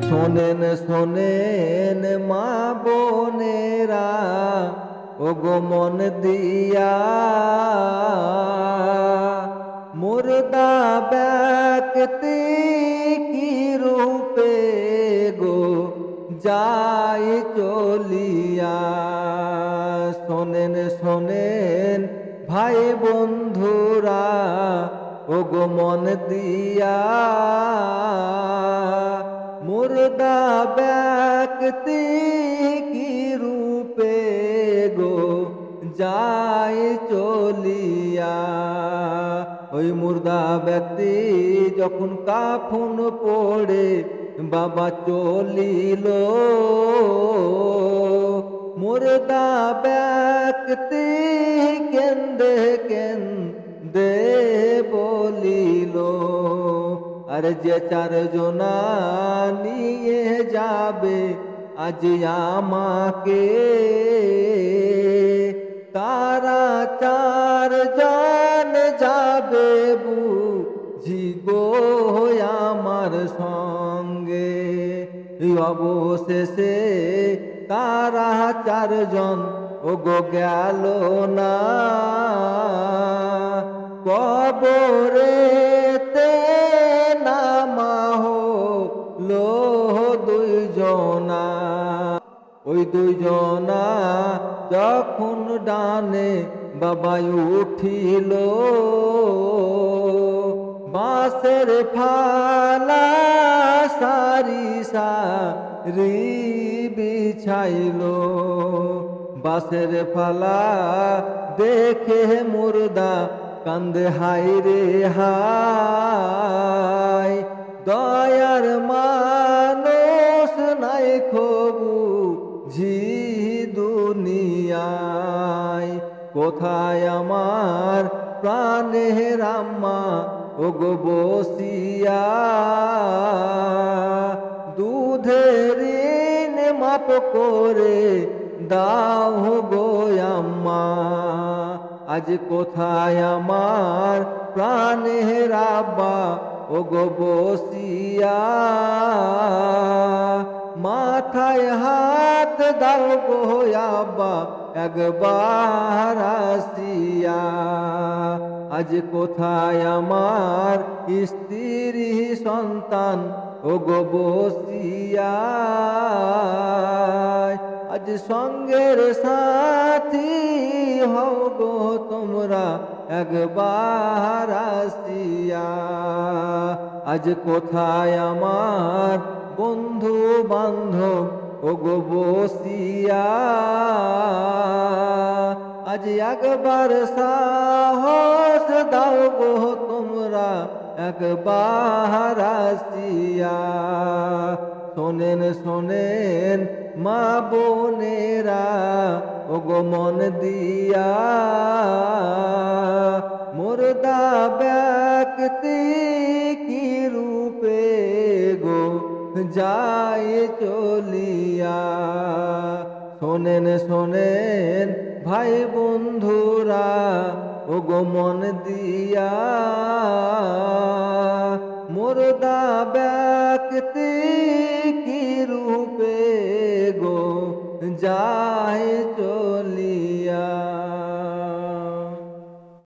শোনেন শোনেন মা বোনেরা, ও গো মন দিয়া, মুর্দা ব্যক্তি কি রূপে গো যায় চলিয়া। শোনেন শোনেন ভাই বন্ধুরা, ও গো মন দিয়া, মুর্দা ব্যক্তি কি রূপে গো যায় চলিয়া। ওই মুর্দা ব্যক্তি যখন কাফন পড়ে বাবা চলিল, মুর্দা ব্যক্তি কেন্দে কেন্দে বলিল, আর যে চারজনা নিয়ে যাবে আজ আমাকে, তারা চারজন যাবে বুঝি গো আমার সঙ্গে। অবশেষে তারা চারজন ও গো গেল না, কবরেতে নামা হলো দুইজনা। ওই দুইজনা যখন ডানে বাবাই উঠিল, বাঁশের ফালা সারি সারি বিছাইল। বাঁশের ফালা দেখে মুর্দা কান্দে হায় রে হায়, দয়ার মানুষ নাই খবু ঝি দুনিয়ায়। কোথায় আমার প্রাণের আম্মা ও গো বসিয়া, দুধের ঋণ মাপ করে দাও গো আম্মা। আজ কোথায় আমার প্রাণের আব্বা ও গো বসিয়া, মাথায় হাত দাও গো আব্বা একবার আসিয়া। আজ কোথায় আমার স্ত্রী সন্তান ও গো বসিয়া, আজ সঙ্গের সাথী হও গো তোমরা একবার আসিয়া। আজ কোথায় আমার বন্ধু বান্ধব ও গো বসিয়া, আজ একবার সাহস দাও গো তোমরা একবার আসিয়া। শোনেন শোনেন মা বোনেরা, ও গো মন দিয়া, মুর্দা ব্যক্তি কি রূপে গো যায় চলিয়া। শোনেন শোনেন ভাই বন্ধুরা, ও গো মন দিয়া, মুর্দা ব্যক্তি কি রূপে গো যায়